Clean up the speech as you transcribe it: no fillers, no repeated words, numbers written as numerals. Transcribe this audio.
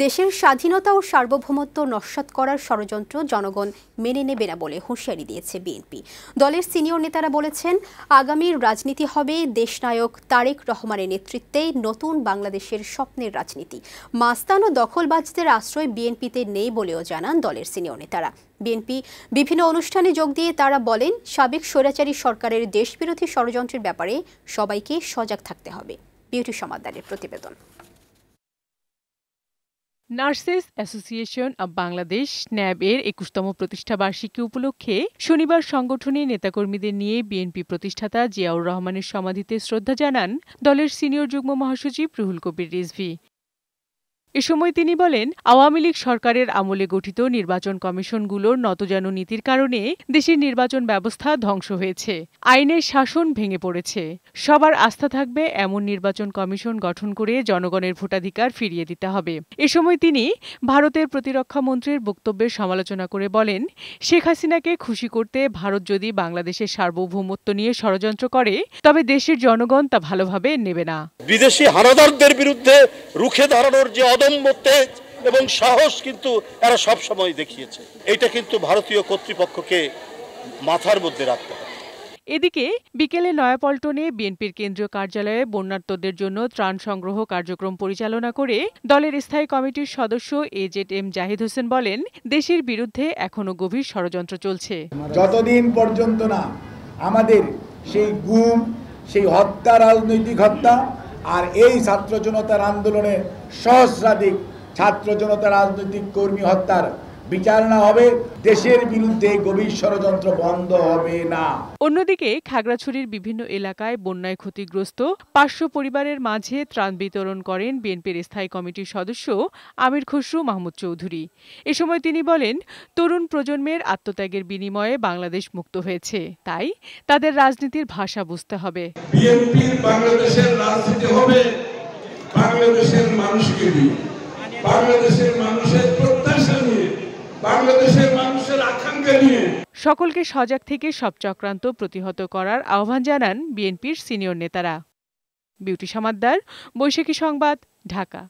দেশের স্বাধীনতা ও সার্বভৌমত্ব নস্যাৎ করার ষড়যন্ত্র জনগণ মেনে নেবে না বলে হুঁশিয়ারি দিয়েছে বিএনপি। দলের সিনিয়র নেতারা বলেছেন, আগামীর রাজনীতি হবে দেশনায়ক তারেক রহমানের নেতৃত্বে নতুন বাংলাদেশের স্বপ্নের রাজনীতি। মাস্তান ও দখলবাজদের আশ্রয় বিএনপিতে নেই বলেও জানান দলের সিনিয়র নেতারা। বিএনপি বিভিন্ন অনুষ্ঠানে যোগ দিয়ে তারা বলেন, সাবেক স্বৈরাচারী সরকারের দেশবিরোধী ষড়যন্ত্রের ব্যাপারে সবাইকে সজাগ থাকতে হবে। বিউটি সমাদদারের প্রতিবেদন। নার্সেস অ্যাসোসিয়েশন অব বাংলাদেশ ন্যাব এর ২১তম প্রতিষ্ঠাবার্ষিকী উপলক্ষে শনিবার সংগঠনের নেতাকর্মীদের নিয়ে বিএনপি প্রতিষ্ঠাতা জিয়াউর রহমানের সমাধিতে শ্রদ্ধা জানান দলের সিনিয়র যুগ্ম মহাসচিব রুহুল কবির রিজভী। এ সময় তিনি বলেন, আওয়ামী লীগ সরকারের আমলে গঠিত নির্বাচন কমিশনগুলোর নতজানু নীতির কারণে দেশের নির্বাচন ব্যবস্থা ধ্বংস হয়েছে, আইনের শাসন ভেঙে পড়েছে। সবার আস্থা থাকবে এমন নির্বাচন কমিশন গঠন করে জনগণের ভোটাধিকার ফিরিয়ে দিতে হবে। এ সময় তিনি ভারতের প্রতিরক্ষা মন্ত্রীর বক্তব্যের সমালোচনা করে বলেন, শেখ হাসিনাকে খুশি করতে ভারত যদি বাংলাদেশের সার্বভৌমত্ব নিয়ে ষড়যন্ত্র করে, তবে দেশের জনগণ তা ভালোভাবে নেবে না। বিদেশি হানাদারদের বিরুদ্ধে রুখে দাঁড়ানোর যে অদম্য তেজ এবং সাহস কিন্তু এরা সব সময় দেখিয়েছে। এটা কিন্তু ভারতীয় কর্তৃপক্ষকে মাথার মধ্যে রাখতে হবে। এদিকে বিকেলে নয়াপল্টনে বিএনপির কেন্দ্রীয় কার্যালয়ে বন্যার্তদের জন্য ত্রাণ সংগ্রহ কার্যক্রম পরিচালনা করে দলের স্থায়ী কমিটির সদস্য এজেড-এম জাহিদ হোসেন বলেন, দেশের বিরুদ্ধে এখনো গভীর ষড়যন্ত্র চলছে। যতদিন পর্যন্ত না আমাদের সেই গুম, সেই হত্যা, রাজনৈতিক হত্যা আর এই ছাত্র জনতার আন্দোলনে সহস্রাধিক ছাত্র জনতা রাজনৈতিক কর্মী হত্যার বিচার না হবে, দেশের বিরুদ্ধে গভীর ষড়যন্ত্র বন্ধ হবে না। অন্যদিকে খাগড়াছড়ির বিভিন্ন এলাকায় বন্যায় ক্ষতিগ্রস্ত ৫০০ পরিবারের মাঝে ত্রাণ বিতরণ করেন বিএনপির স্থায়ী কমিটির সদস্য আমির খসরু মাহমুদ চৌধুরী। এ সময় তিনি বলেন, তরুণ প্রজন্মের আত্মত্যাগের বিনিময়ে বাংলাদেশ মুক্ত হয়েছে, তাই তাদের রাজনীতির ভাষা বুঝতে হবে। বিএনপির বাংলাদেশের রাজনীতি হবে বাংলাদেশের মানুষকে নিয়ে, বাংলাদেশের মানুষের প্রত্যাশা নিয়ে, বাংলাদেশের মানুষের আকাঙ্ক্ষা নিয়ে। সকলকে সজাগ থেকে সব চক্রান্ত প্রতিহত করার আহ্বান জানান বিএনপির সিনিয়র নেতারা। বিউটি সমাদদার, বৈশাখী সংবাদ, ঢাকা।